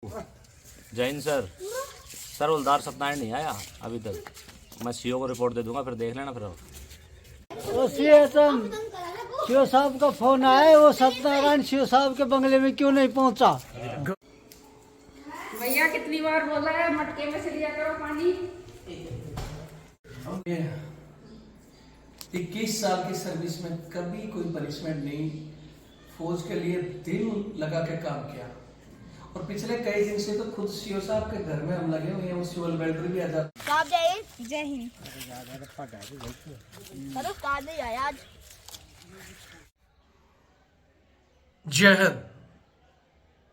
जय Hind sir. Sir हवलदार सत्यनारायण नहीं आया अभी तक। मैं सीओ को रिपोर्ट दे दूंगा, फिर देख लेना। फिर सीओ साहब का फोन आया, वो सत्यनारायण सीओ साहब के बंगले में क्यों नहीं पहुंचा? भैया कितनी बार बोला है मटके में से लिया करो पानी। 21 साल की सर्विस में कभी कोई पनिशमेंट नहीं, फौज के लिए दिल लगा के काम किया। और पिछले कई दिन से तो खुद सीओ साहब के घर में हम लगे हुए हैं, वो सिविल वेल्डर भी आ जाते। जय हिंद। आज जय हिंद,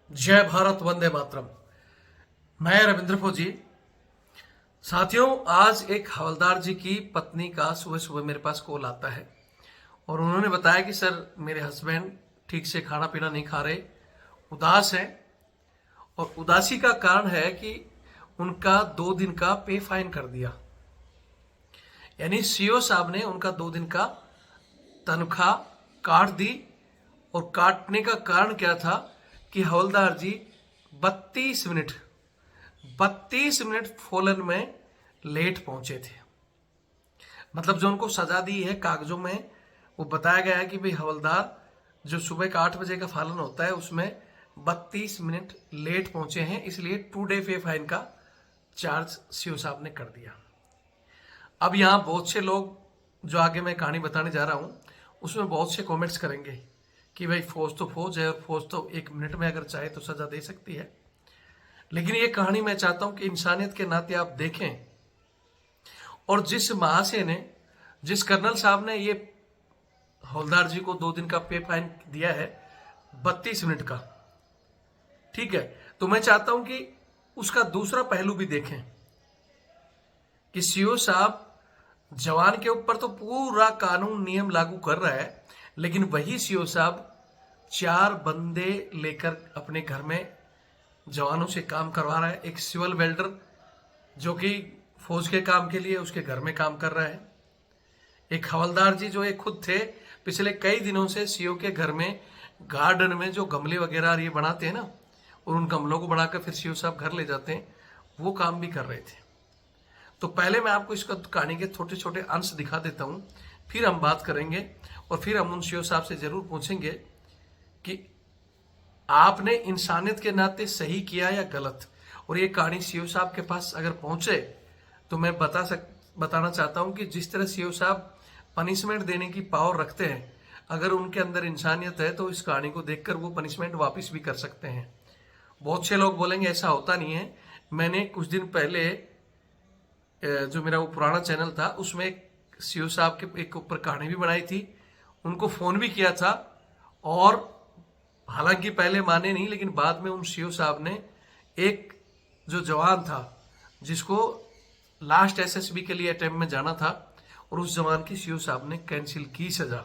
जय भारत, वंदे मातरम। मैं रविंद्र फौजी। साथियों, आज एक हवलदार जी की पत्नी का सुबह सुबह मेरे पास कॉल आता है और उन्होंने बताया कि सर मेरे हस्बैंड ठीक से खाना पीना नहीं खा रहे, उदास हैं। और उदासी का कारण है कि उनका 2 दिन का पे फाइन कर दिया। यानी सीओ साहब ने उनका 2 दिन का तनख्वाह काट दी। और काटने का कारण क्या था कि हवलदार जी 32 मिनट फॉलन में लेट पहुंचे थे। मतलब जो उनको सजा दी है कागजों में, वो बताया गया है कि भाई हवलदार जो सुबह का 8 बजे का फॉलन होता है उसमें 32 मिनट लेट पहुंचे हैं, इसलिए 2 डे पे फाइन का चार्ज सीओ साहब ने कर दिया। अब यहां बहुत से लोग, जो आगे मैं कहानी बताने जा रहा हूं उसमें बहुत से कमेंट्स करेंगे कि भाई फौज तो फौज है और फौज तो 1 मिनट में अगर चाहे तो सजा दे सकती है। लेकिन ये कहानी मैं चाहता हूं कि इंसानियत के नाते आप देखें। और जिस महाशय ने, जिस कर्नल साहब ने ये हवलदार जी को 2 दिन का पे फाइन दिया है 32 मिनट का, ठीक है, तो मैं चाहता हूं कि उसका दूसरा पहलू भी देखें कि सीओ साहब जवान के ऊपर तो पूरा कानून नियम लागू कर रहा है, लेकिन वही सीओ साहब 4 बंदे लेकर अपने घर में जवानों से काम करवा रहा है। एक सिविल वेल्डर जो कि फौज के काम के लिए उसके घर में काम कर रहा है। एक हवलदार जी जो ये खुद थे, पिछले कई दिनों से सीओ के घर में गार्डन में जो गमले वगैरह ये बनाते हैं ना, और उन गमलों को बनाकर फिर सीओ साहब घर ले जाते हैं, वो काम भी कर रहे थे। तो पहले मैं आपको इसका कहानी के छोटे छोटे अंश दिखा देता हूं, फिर हम बात करेंगे और फिर हम उन सीओ साहब से जरूर पूछेंगे कि आपने इंसानियत के नाते सही किया या गलत। और ये कहानी सीओ साहब के पास अगर पहुंचे तो मैं बताना चाहता हूं कि जिस तरह सीओ साहब पनिशमेंट देने की पावर रखते हैं, अगर उनके अंदर इंसानियत है तो इस कहानी को देखकर वो पनिशमेंट वापस भी कर सकते हैं। बहुत से लोग बोलेंगे ऐसा होता नहीं है। मैंने कुछ दिन पहले जो मेरा वो पुराना चैनल था उसमें एक सीओ साहब के एक ऊपर कहानी भी बनाई थी, उनको फोन भी किया था। और हालांकि पहले माने नहीं, लेकिन बाद में उन सीओ साहब ने एक जो जवान था जिसको लास्ट एसएसबी के लिए अटेम्प्ट में जाना था, और उस जवान की सीओ साहब ने कैंसिल की सजा।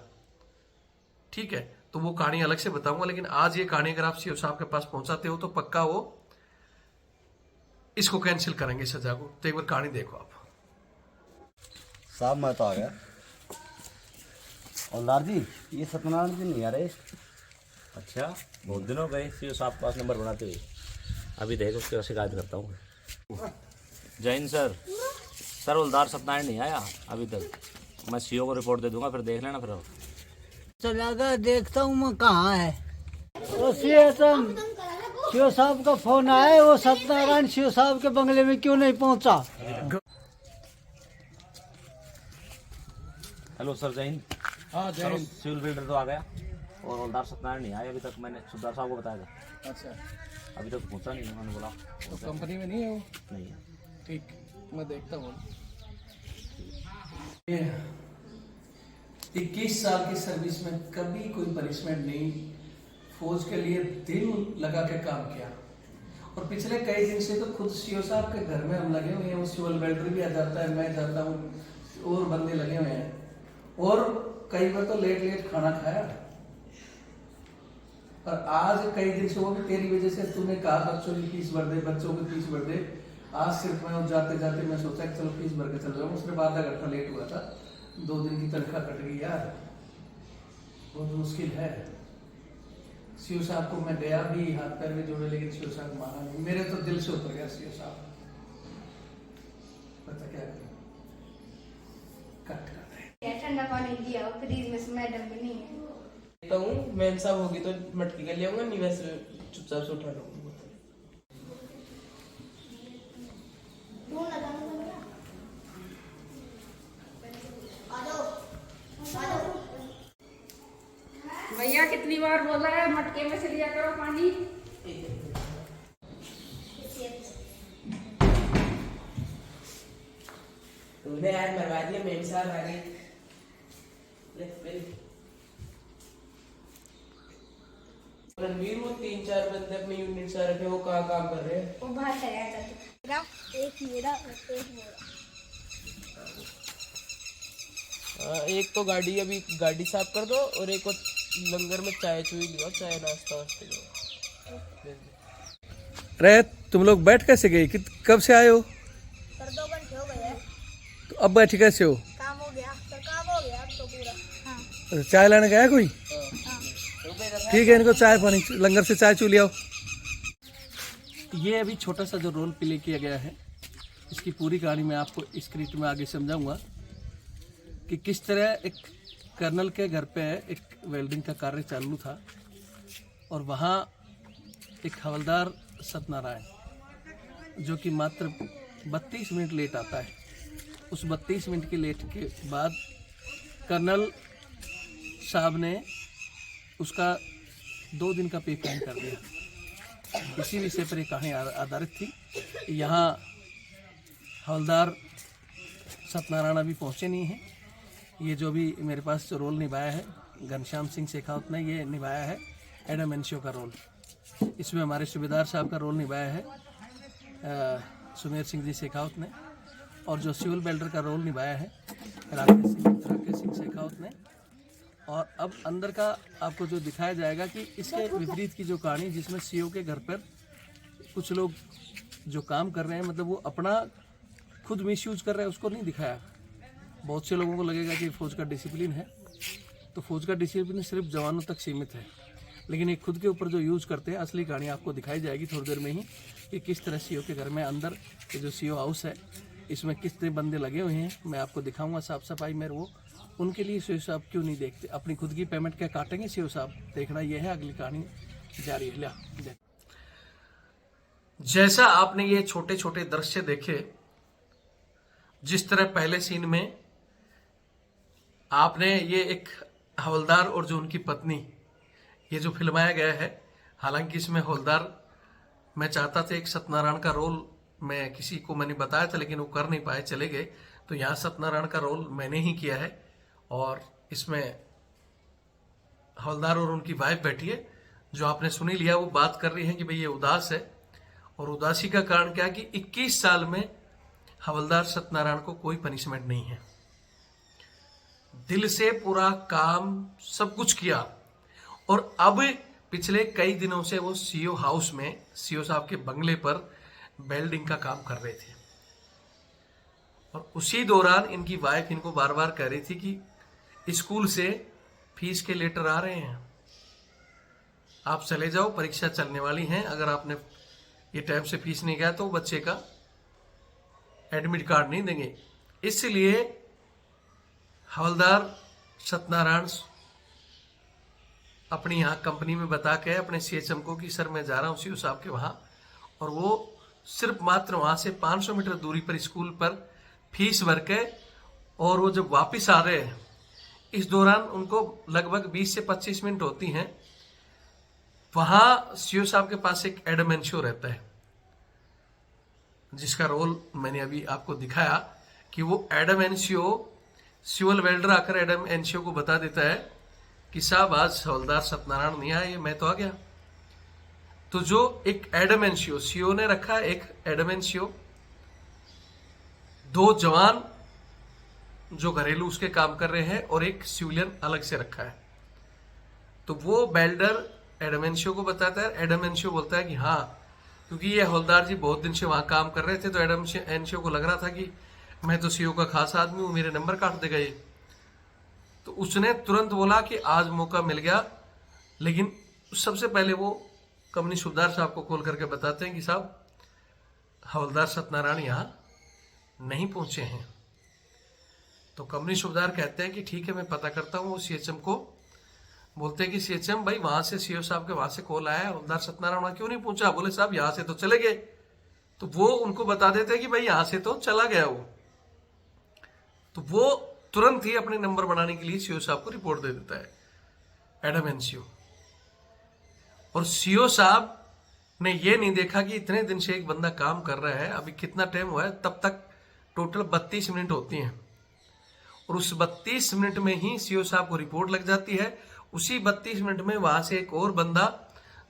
ठीक है, तो वो कहानी अलग से बताऊंगा। लेकिन आज ये कहानी अगर आप सीओ साहब के पास पहुंचाते हो तो पक्का वो इसको कैंसिल करेंगे सजा को। तो एक बार कहानी देखो आप। साहब मैं तो आ गया। हवलदार जी, ये सत्यनारायण जी नहीं आ रहे। अच्छा, बहुत दिन हो गए सीओ साहब के पास नंबर बनाते हुए। अभी देखो उसकी शिकायत करता हूँ। जय हिंद सर। सर हवलदार सत्यनारायण नहीं आया अभी तक। मैं सीओ को रिपोर्ट दे दूंगा, फिर देख लेना। फिर चला गया, देखता हूँ मैं कहाँ है। तो सीओ साहब का फोन आया, वो सत्यनारायण सीओ साहब के बंगले में क्यों नहीं पहुंचा? हेलो सर, जय हिंद। हाँ जय हिंद। सिविल बिल्डर तो आ गया और हवलदार सत्यनारायण नहीं आया अभी तक। मैंने सुधार साहब को बताया था। अच्छा, अभी तक पूछा नहीं, उन्होंने बोला तो कंपनी में नहीं है वो? नहीं है। ठीक, मैं देखता हूँ। 21 साल की सर्विस में कभी कोई पनिशमेंट नहीं, फौज के लिए दिल लगा के काम किया। और पिछले कई दिन से तो खुद सीओ साहब के घर में हम लगे हुए हैं, वो सिविल वेल्डर भी आ जाता है, मैं जाता हूँ, और बंदे लगे हुए हैं। और कई बार तो लेट खाना खाया। और आज कई दिन से वो भी तेरी वजह से, तूने कहा बच्चों की फीस भर दे, बच्चों की फीस भर दे। आज सिर्फ मैं जाते जाते मैं सोचा कि चलो फीस भर के चल जाऊँ, सिर्फ आधा घंटा लेट हुआ था, 2 दिन की तनख्वाह कट गई यार, बहुत मुश्किल है। सीओ साहब को मैं गया भी, हाथ पैर में जोड़े, लेकिन सीओ साहब माना नहीं। मेरे तो दिल से उतर गया सीओ साहब। पता क्या करें? कट कर रहे। ठंडा पानी दिया फ्रीज में से, मैडम भी नहीं है। तो हूँ मैम साहब होगी तो मटकी कर लियाऊंगा, नहीं वैसे चुपचाप से उठा लूंगा। भैया कितनी बार बोला है मटके में से लिया करो पानी। तूने यार मरवा दिया, मैम साहब आ गई। रणवीर, वो 3-4 बंदे अपने यूनिट से रखे, वो कहाँ काम कर रहे हैं? वो बाहर चला जाता था, एक मेरा और एक मेरा। एक तो गाड़ी अभी गाड़ी साफ कर दो, और एक और लंगर में चाय चुई लियो, चाय नाश्ता वास्ते लो। अरे तुम लोग बैठ कैसे गए? कब से आए हो? सर 2 घंटे हो गए हैं। तो अब बैठ कैसे हो? काम हो गया सर, काम हो गया अब तो पूरा। हाँ चाय लाने गया कोई? ठीक है, इनको चाय पानी, लंगर से चाय चू लियाओ। ये अभी छोटा सा जो रोल प्ले किया गया है, इसकी पूरी कहानी मैं आपको स्क्रिप्ट में आगे समझाऊंगा कि किस तरह एक कर्नल के घर पे एक वेल्डिंग का कार्य चालू था, और वहाँ एक हवलदार सत्यनारायण जो कि मात्र 32 मिनट लेट आता है। उस 32 मिनट के लेट के बाद कर्नल साहब ने उसका 2 दिन का पे पेमेंट कर दिया। इसी विषय पर एक कहानी आधारित थी। यहाँ हवलदार सत्यनारायण अभी पहुँचे नहीं हैं। ये जो भी मेरे पास जो रोल निभाया है घनश्याम सिंह शेखावत ने, ये निभाया है एडम एनशियो का रोल। इसमें हमारे सूबेदार साहब का रोल निभाया है सुमेर सिंह जी शेखावत ने, और जो सिविल बेल्डर का रोल निभाया है राकेश सिंह शेखावत ने। और अब अंदर का आपको जो दिखाया जाएगा कि इसके विपरीत की जो कहानी, जिसमें सीओ के घर पर कुछ लोग जो काम कर रहे हैं, मतलब वो अपना खुद मिसयूज कर रहे हैं, उसको नहीं दिखाया। बहुत से लोगों को लगेगा कि फौज का डिसिप्लिन है, तो फौज का डिसिप्लिन सिर्फ जवानों तक सीमित है, लेकिन ये खुद के ऊपर जो यूज़ करते हैं, असली कहानी आपको दिखाई जाएगी थोड़ी देर में ही कि किस तरह सीओ के घर में अंदर ये जो सीओ हाउस है, इसमें कितने बंदे लगे हुए हैं। मैं आपको दिखाऊंगा साफ सफाई में। वो उनके लिए सीओ साहब क्यों नहीं देखते, अपनी खुद की पेमेंट क्या काटेंगे सीओ साहब, देखना यह है। अगली कहानी जारी है। जैसा आपने ये छोटे छोटे दृश्य देखे, जिस तरह पहले सीन में आपने ये एक हवलदार और जो उनकी पत्नी, ये जो फिल्माया गया है, हालांकि इसमें हवलदार मैं चाहता था एक सत्यनारायण का रोल मैं किसी को मैंने बताया था, लेकिन वो कर नहीं पाए, चले गए। तो यहाँ सत्यनारायण का रोल मैंने ही किया है, और इसमें हवलदार और उनकी वाइफ बैठी है, जो आपने सुनी लिया। वो बात कर रही है कि भाई ये उदास है, और उदासी का कारण क्या है कि 21 साल में हवलदार सत्यनारायण को कोई पनिशमेंट नहीं है। दिल से पूरा काम सब कुछ किया, और अब पिछले कई दिनों से वो सीओ हाउस में, सीओ साहब के बंगले पर वेल्डिंग का काम कर रहे थे। और उसी दौरान इनकी वाइफ इनको बार बार कह रही थी कि स्कूल से फीस के लेटर आ रहे हैं, आप चले जाओ, परीक्षा चलने वाली है, अगर आपने ये टाइम से फीस नहीं गया तो बच्चे का एडमिट कार्ड नहीं देंगे। इसलिए हवलदार सत्यनारायण अपनी यहाँ कंपनी में बता के अपने सीएचएम को कि सर मैं जा रहा हूँ सीओ साहब के वहाँ, और वो सिर्फ मात्र वहाँ से 500 मीटर दूरी पर स्कूल पर फीस भर के, और वो जब वापस आ रहे हैं, इस दौरान उनको लगभग 20 से 25 मिनट होती हैं। वहाँ सीओ साहब के पास एक एडम एनशियो रहता है, जिसका रोल मैंने अभी आपको दिखाया कि वो एडम एनशियो, सिविल वेल्डर आकर एडम एनशियो को बता देता है कि साहब आज हवलदार सत्यनारायण नहीं आया, मैं तो आ गया। तो जो एक एडम एनशियो सीओ ने रखा है, एक एडम एनशियो, 2 जवान जो घरेलू उसके काम कर रहे हैं, और एक सिविलियन अलग से रखा है। तो वो बेल्डर एडम एनशियो को बताता है, एडम एनशियो बोलता है कि हाँ, क्योंकि ये हवलदार जी बहुत दिन से वहां काम कर रहे थे, तो एडम एनशियो को लग रहा था कि मैं तो सीओ का खास आदमी हूं, मेरे नंबर काट देगा ये। तो उसने तुरंत बोला कि आज मौका मिल गया, लेकिन सबसे पहले वो कंपनी सूबेदार साहब को कॉल करके बताते हैं कि साहब हवलदार सत्यनारायण यहाँ नहीं पहुंचे हैं। तो कंपनी सूबेदार कहते हैं कि ठीक है मैं पता करता हूँ। वो सीएचएम को बोलते हैं कि सीएचएम भाई वहां से सीओ साहब के वहां से कॉल आया, हवलदार सत्यनारायण वहां क्यों नहीं पहुंचा? बोले साहब यहाँ से तो चले गए। तो वो उनको बता देते हैं कि भाई यहाँ से तो चला गया वो। तो वो तुरंत ही अपने नंबर बनाने के लिए सीओ साहब को रिपोर्ट दे देता है, एडम एनसीओ। और सीओ साहब ने ये नहीं देखा कि इतने दिन से एक बंदा काम कर रहा है, अभी कितना टाइम हुआ है, तब तक टोटल 32 मिनट होती हैं। और उस 32 मिनट में ही सीओ साहब को रिपोर्ट लग जाती है। उसी 32 मिनट में वहां से एक और बंदा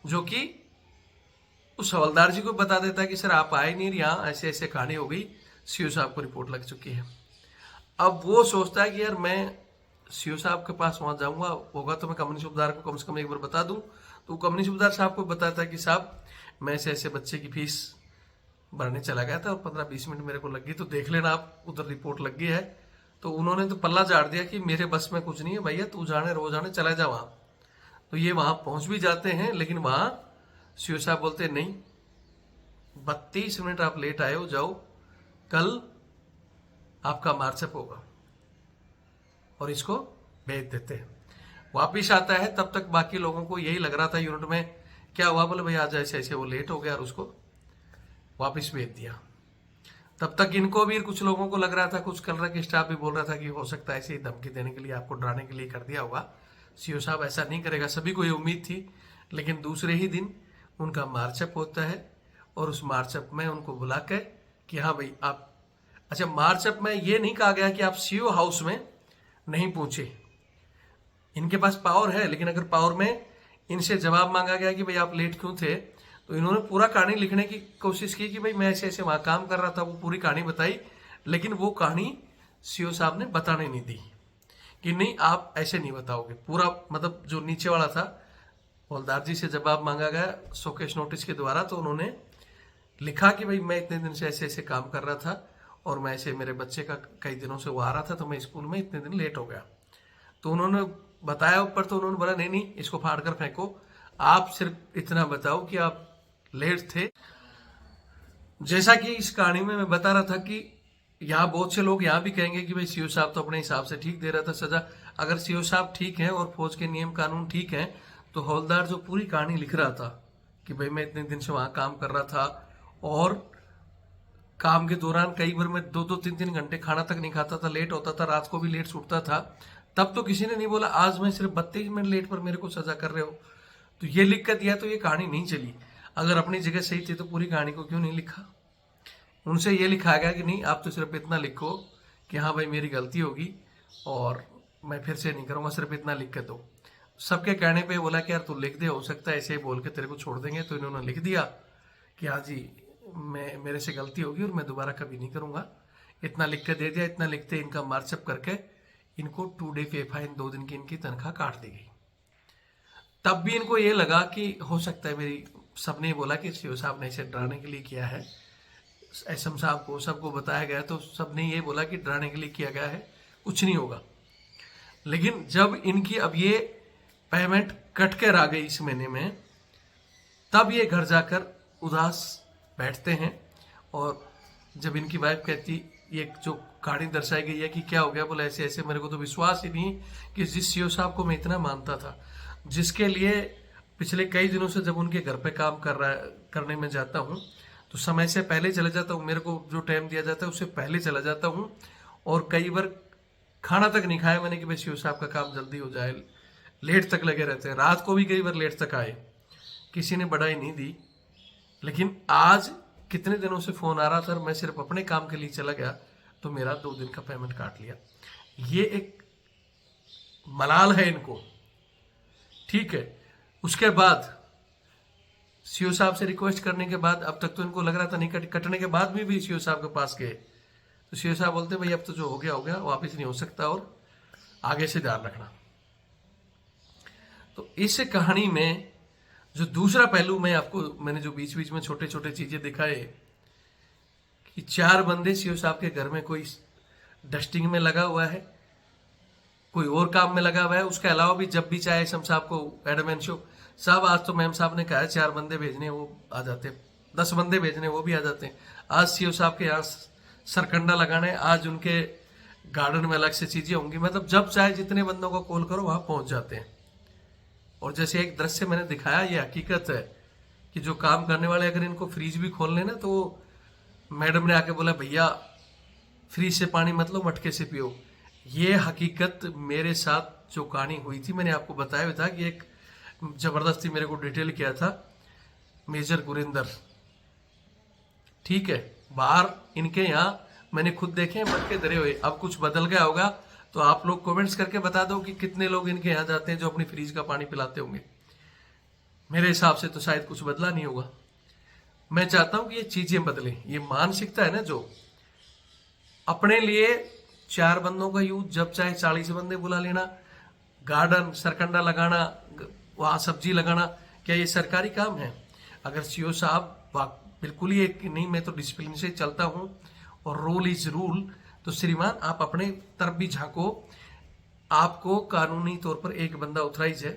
जो कि उस हवलदार जी को बता देता है कि सर आप आए नहीं, यहाँ ऐसे ऐसे कहानी हो गई, सीओ साहब को रिपोर्ट लग चुकी है। अब वो सोचता है कि यार मैं सीओ साहब के पास वहां जाऊंगा, होगा तो मैं कंपनी सूबेदार को कम से कम एक बार बता दूं। तो कंपनी सूबेदार साहब को बताता है कि साहब मैं ऐसे ऐसे बच्चे की फीस भरने चला गया था और 15-20 मिनट मेरे को लग गई, तो देख लेना आप, उधर रिपोर्ट लग गई है। तो उन्होंने तो पल्ला झाड़ दिया कि मेरे बस में कुछ नहीं है भैया, तू जाने रोजाने चला जा वहां। तो ये वहां पहुंच भी जाते हैं, लेकिन वहां सीओ साहब बोलते हैं नहीं, 32 मिनट आप लेट आए हो, जाओ कल आपका मार्चअप होगा, और इसको भेज देते हैं। वापिस आता है, तब तक बाकी लोगों को यही लग रहा था यूनिट में क्या हुआ, बोले भाई आज ऐसे ऐसे, वो लेट हो गया और उसको वापिस भेज दिया। तब तक इनको भी कुछ लोगों को लग रहा था, कुछ कलर के स्टाफ भी बोल रहा था कि हो सकता है ऐसे ही धमकी देने के लिए, आपको डराने के लिए कर दिया होगा, सीओ साहब ऐसा नहीं करेगा। सभी को ये उम्मीद थी। लेकिन दूसरे ही दिन उनका मार्चअप होता है और उस मार्चअप में उनको बुला के कि हाँ भाई आप, अच्छा मार्चअप में ये नहीं कहा गया कि आप सीओ हाउस में नहीं पहुंचे, इनके पास पावर है, लेकिन अगर पावर में इनसे जवाब मांगा गया कि भाई आप लेट क्यों थे, तो इन्होंने पूरा कहानी लिखने की कोशिश की कि भाई मैं ऐसे ऐसे वहां काम कर रहा था, वो पूरी कहानी बताई। लेकिन वो कहानी सीओ साहब ने बताने नहीं दी कि नहीं आप ऐसे नहीं बताओगे। पूरा मतलब जो नीचे वाला था, हवलदार जी से जवाब मांगा गया शोकेस नोटिस के द्वारा, तो उन्होंने लिखा कि भाई मैं इतने दिन से ऐसे ऐसे काम कर रहा था और मैं ऐसे, मेरे बच्चे का कई दिनों से वो आ रहा था, तो मैं स्कूल में इतने दिन लेट हो गया। तो उन्होंने बताया ऊपर, तो उन्होंने बोला नहीं नहीं इसको फाड़ कर फेंको, आप सिर्फ इतना बताओ कि आप लेट थे। जैसा कि इस कहानी में मैं बता रहा था कि यहाँ बहुत से लोग यहाँ भी कहेंगे कि भाई सीओ साहब तो अपने हिसाब से ठीक दे रहा था सजा। अगर सीओ साहब ठीक है और फौज के नियम कानून ठीक है, तो हवलदार जो पूरी कहानी लिख रहा था कि भाई मैं इतने दिन से वहां काम कर रहा था और काम के दौरान कई बार मैं 2-3 घंटे खाना तक नहीं खाता था, लेट होता था, रात को भी लेट छूटता था, तब तो किसी ने नहीं बोला आज मैं सिर्फ 32 मिनट लेट पर मेरे को सजा कर रहे हो। तो ये लिख कर दिया तो ये कहानी नहीं चली। अगर अपनी जगह सही थी तो पूरी कहानी को क्यों नहीं लिखा? उनसे ये लिखा गया कि नहीं आप तो सिर्फ इतना लिखो कि हाँ भाई मेरी गलती होगी और मैं फिर से नहीं करूंगा, सिर्फ इतना लिख के दो। सबके कहने पे बोला कि यार तू लिख दे, हो सकता है ऐसे ही बोल के तेरे को छोड़ देंगे। तो इन्होंने लिख दिया कि हाँ जी मेरे से गलती होगी और मैं दोबारा कभी नहीं करूंगा, इतना लिख के दे दिया। इतना लिखते इनका मार्चअप करके इनको 2 डे पे फाइन, 2 दिन की इनकी तनख्वाह काट दी गई। तब भी इनको ये लगा कि हो सकता है मेरी, सबने बोला कि सीओ साहब ने इसे डराने के लिए किया है, एसएम साहब को सबको बताया गया, तो सबने ये बोला कि डराने के लिए किया गया है, कुछ नहीं होगा। लेकिन जब इनकी अब ये पेमेंट कट कर आ गई इस महीने में, तब ये घर जाकर उदास बैठते हैं। और जब इनकी वाइफ कहती, ये जो कहानी दर्शाई गई है कि क्या हो गया, बोला ऐसे ऐसे, मेरे को तो विश्वास ही नहीं कि जिस सीओ साहब को मैं इतना मानता था, जिसके लिए पिछले कई दिनों से जब उनके घर पे काम करने में जाता हूँ तो समय से पहले चले जाता हूँ, मेरे को जो टाइम दिया जाता है उससे पहले चला जाता हूँ, और कई बार खाना तक नहीं खाया मैंने कि भाई सीओ साहब का काम जल्दी हो जाए, लेट तक लगे रहते हैं, रात को भी कई बार लेट तक आए, किसी ने बढ़ाई नहीं दी। लेकिन आज कितने दिनों से फोन आ रहा था, मैं सिर्फ अपने काम के लिए चला गया तो मेरा 2 दिन का पेमेंट काट लिया। ये एक मलाल है इनको, ठीक है। उसके बाद सीओ साहब से रिक्वेस्ट करने के बाद, अब तक तो इनको लग रहा था नहीं कटने के बाद भी सीओ साहब के पास गए, तो सीओ साहब बोलते भाई अब तो जो हो गया हो गया, वापस नहीं हो सकता और आगे से ध्यान रखना। तो इस कहानी में जो दूसरा पहलू मैंने जो बीच बीच में छोटे छोटे चीजें दिखाए कि 4 बंदे सीओ साहब के घर में, कोई डस्टिंग में लगा हुआ है, कोई और काम में लगा हुआ है, उसके अलावा भी जब भी चाहे एसएम साहब को, एडम एनसीओ साहब आज तो मैम साहब ने कहा है 4 बंदे भेजने, वो आ जाते, 10 बंदे भेजने, वो भी आ जाते हैं। आज सीओ साहब के यहाँ सरकंडा लगाने, आज उनके गार्डन में अलग से चीजें होंगी, मतलब जब चाहे जितने बंदों को कॉल करो वहां पहुंच जाते हैं। और जैसे एक दृश्य मैंने दिखाया, ये हकीकत है कि जो काम करने वाले अगर इनको फ्रीज भी खोल लेना, तो मैडम ने आके बोला भैया फ्रीज से पानी मत लो, मटके से पियो। ये हकीकत मेरे साथ जो कहानी हुई थी, मैंने आपको बताया भी था कि एक जबरदस्ती मेरे को डिटेल किया था मेजर गुरिंदर, ठीक है, बाहर इनके यहाँ मैंने खुद देखे मटके धरे हुए। अब कुछ बदल गया होगा तो आप लोग कमेंट्स करके बता दो कि कितने लोग इनके यहाँ जाते हैं जो अपनी फ्रीज का पानी पिलाते होंगे। मेरे हिसाब से तो शायद कुछ बदला नहीं होगा। मैं चाहता हूं कि ये चीजें बदलें। ये मानसिकता है ना, जो अपने लिए 4 बंदों का यूज, जब चाहे 40 बंदे बुला लेना, गार्डन सरकंडा लगाना, वहां सब्जी लगाना, क्या ये सरकारी काम है? अगर सीओ साहब बिल्कुल ही नहीं, मैं तो डिसिप्लिन से चलता हूं और रूल इज रूल, तो श्रीमान आप अपने तरफ भी झांको। आपको कानूनी तौर पर एक बंदा ऑथराइज है,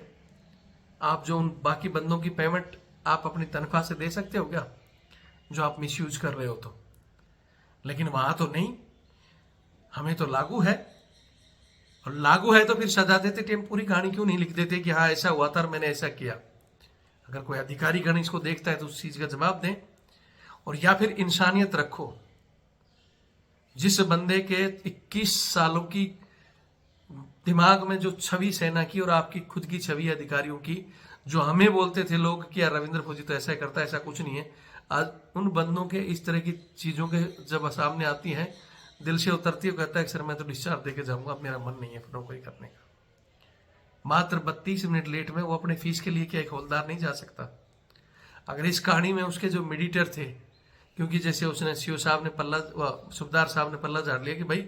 आप जो उन बाकी बंदों की पेमेंट आप अपनी तनख्वाह से दे सकते हो क्या, जो आप मिसयूज कर रहे हो तो? लेकिन वहां तो नहीं, हमें तो लागू है, और लागू है तो फिर सजा देते थे। पूरी कहानी क्यों नहीं लिख देते कि हाँ ऐसा हुआ था और मैंने ऐसा किया? अगर कोई अधिकारी गण इसको देखता है तो उस चीज का जवाब दें, और या फिर इंसानियत रखो। जिस बंदे के 21 सालों की दिमाग में जो छवि सेना की और आपकी खुद की छवि अधिकारियों की, जो हमें बोलते थे लोग कि यार रविंद्र फौजी तो ऐसा करता है, ऐसा कुछ नहीं है, आज उन बंदों के इस तरह की चीजों के जब सामने आती हैं, दिल से उतरती है, कहता है सर मैं तो डिस्चार्ज देके जाऊंगा, अब मेरा मन नहीं है नौकरी करने का। मात्र 32 मिनट लेट में वो अपने फीस के लिए क्या एक हवलदार नहीं जा सकता? अगर इस कहानी में उसके जो मेडिटर थे, क्योंकि जैसे उसने सीओ साहब ने पल्ला, सुबेदार साहब ने पल्ला झाड़ लिया कि भाई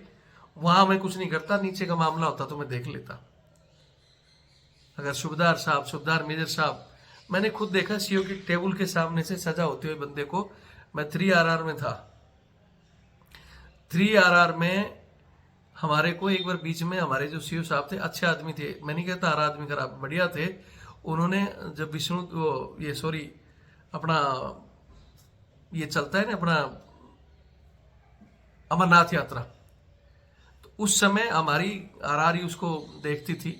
वहां मैं कुछ नहीं करता, नीचे का मामला होता तो मैं देख लेता। अगर सुबेदार साहब, सुबेदार मेजर साहब, मैंने खुद देखा सीओ की टेबल के सामने से सजा होते हुए बंदे को। मैं 3RR में था, 3RR में हमारे को एक बार बीच में, हमारे जो सीओ साहब थे अच्छे आदमी थे, मैं नहीं कहता हर आदमी खराब, बढ़िया थे। उन्होंने जब अपना ये चलता है ना अपना अमरनाथ यात्रा, तो उस समय हमारी RR उसको देखती थी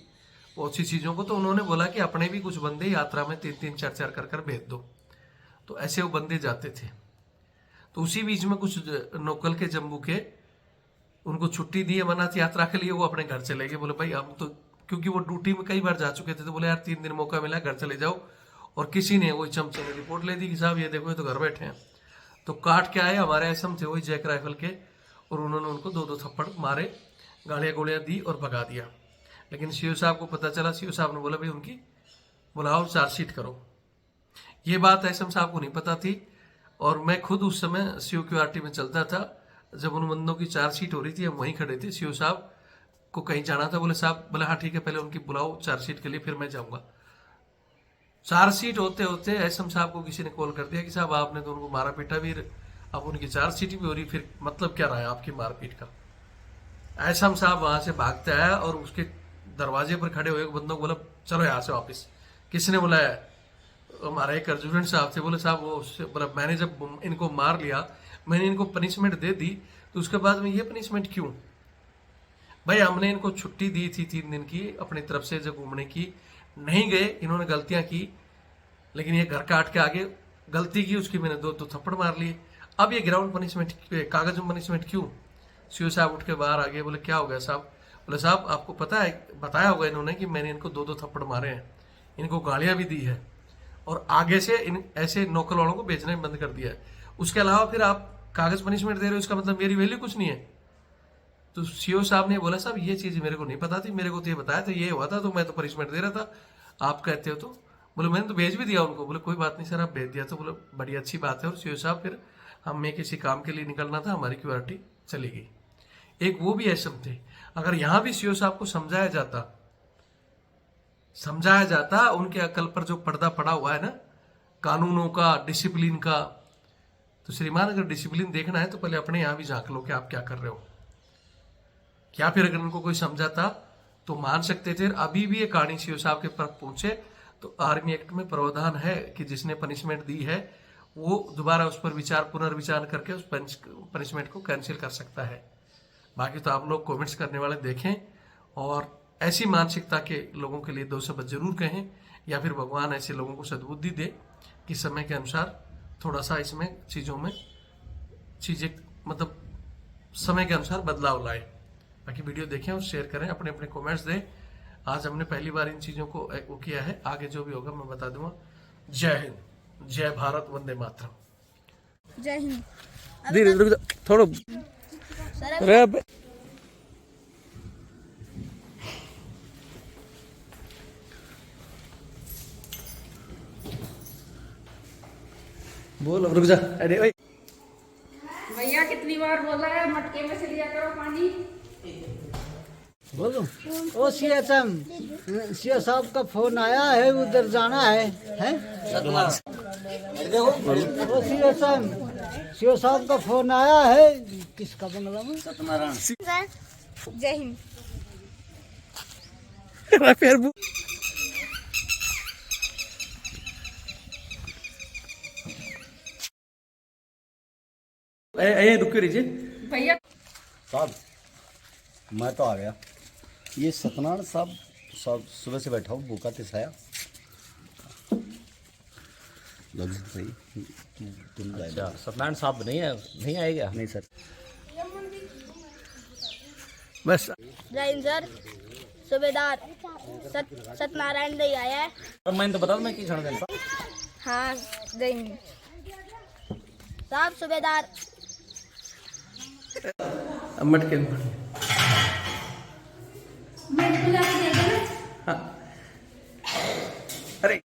बहुत सी चीजों को, तो उन्होंने बोला कि अपने भी कुछ बंदे यात्रा में 3-3 4-4 कर भेज दो। तो ऐसे वो बंदे जाते थे। तो उसी बीच में कुछ नोकल के जम्मू के, उनको छुट्टी दी अमरनाथ यात्रा के लिए, वो अपने घर चले गए। बोले भाई हम तो, क्योंकि वो ड्यूटी में कई बार जा चुके थे, तो बोले यार 3 दिन मौका मिला, घर चले जाओ। और किसी ने, वही चमचे ने रिपोर्ट ले दी कि साहब ये देखो ये तो घर बैठे हैं। तो काट के आए, हमारे एसएम थे वही जैक राइफल के, और उन्होंने उनको 2-2 थप्पड़ मारे, गालियां गोलियां दी और भगा दिया। लेकिन सीओ साहब को पता चला, सीओ साहब ने बोला भाई उनकी बुलाओ, चार्जशीट करो। ये बात एसएम साहब को नहीं पता थी, और मैं खुद उस समय COQRT में चलता था। जब उन बंदों की चार्जशीट हो रही थी, हम वहीं खड़े थे। सीओ साहब को कहीं जाना था, बोले साहब, बोले हाँ ठीक है, पहले उनकी बुलाओ चार्जशीट के लिए, फिर मैं जाऊंगा। चार्जशीट होते होते एसएम साहब को किसी ने कॉल कर दिया कि साहब आपने तो उनको मारा पीटा भी, अब उनकी चार्जशीट भी हो रही, फिर मतलब क्या रहा है आपकी मारपीट का? एसएम साहब वहां से भागते आया और उसके दरवाजे पर खड़े हुए बंदों को बोला चलो यहाँ से वापिस। किसने बुलाया? हमारे एक अर्जुन साहब थे। बोले साहब वो बोला मैंने जब इनको मार लिया, मैंने इनको पनिशमेंट दे दी, तो उसके बाद में ये पनिशमेंट क्यों? भाई हमने इनको छुट्टी दी थी 3 दिन की अपनी तरफ से, जब घूमने की नहीं गए, इन्होंने गलतियां की, लेकिन ये घर काट के आगे गलती की, उसकी मैंने 2 थप्पड़ मार लिए। अब ये ग्राउंड पनिशमेंट, कागज में पनिशमेंट क्यों? सीओ साहब उठ के बाहर आ गए। बोले क्या हो गया साहब? बोले साहब आपको पता है, बताया होगा इन्होंने कि मैंने इनको 2-2 थप्पड़ मारे हैं, इनको गालियां भी दी है, और आगे से इन ऐसे नौकल वालों को बेचना बंद कर दिया है। उसके अलावा फिर आप कागज पनिशमेंट दे रहे हो, इसका मतलब मेरी वैल्यू कुछ नहीं है। तो सीओ साहब ने बोला साहब ये चीज मेरे को नहीं पता थी, मेरे को तो ये बताया था, ये हुआ था, तो मैं तो पनिशमेंट दे रहा था, आप कहते हो तो? बोले मैंने तो भेज भी दिया उनको। बोले कोई बात नहीं सर, आप भेज दिया तो बोले बड़ी अच्छी बात है। और सीओ साहब फिर हमें किसी काम के लिए निकलना था, हमारी QRT चली गई। एक वो भी एसएम थे। अगर यहां भी सीओ साहब को समझाया जाता उनके अकल पर जो पर्दा पड़ा हुआ है ना कानूनों का, डिसिप्लिन का, तो श्रीमान अगर डिसिप्लिन देखना है तो पहले अपने यहां भी झांक लो कि आप क्या कर रहे हो। क्या फिर अगर उनको कोई समझाता तो मान सकते थे। अभी भी ये कहानी सीओ साहब के पास पहुंचे तो आर्मी एक्ट में प्रावधान है कि जिसने पनिशमेंट दी है वो दोबारा उस पर पुनर्विचार करके उस पनिशमेंट को कैंसिल कर सकता है। बाकी तो आप लोग कमेंट्स करने वाले देखें और ऐसी मानसिकता के लोगों के लिए 2 शब्द जरूर कहें, या फिर भगवान ऐसे लोगों को सद्बुद्धि दे कि समय के अनुसार थोड़ा सा इसमें चीजें मतलब समय के अनुसार बदलाव लाए। बाकी वीडियो देखें और शेयर करें, अपने अपने कमेंट्स दें। आज हमने पहली बार इन चीजों को वो किया है, आगे जो भी होगा मैं बता दूंगा। जय हिंद, जय भारत, वंदे मातरम। जय हिंद। धीरे धीरे थोड़ा अरे अब बोल, अब रुक जा। अरे ओए भैया कितनी बार बोला है मटके में से लिया करो पानी। बोलो। ओ सीएम साहब का फोन आया है, उधर जाना है, हैं? ओ सीएम साहब का फोन आया है, किसका बंगला में? जय हिंद। फिर रुक रहीजिए भैया साहब मैं तो आ गया। ये सत्यनारायण साहब सुबह से बैठा हूँ, भूखा तिसाया। तुम अच्छा, सत्यनारायण साहब नहीं आएगा? नहीं सर। बस जय हिंद सर। सूबेदार सत्यनारायण दई आया है। और मैंने तो बता मैं की क्षण देता। हाँ जय हिंद साहब। सूबेदार मटके में हाँ। अरे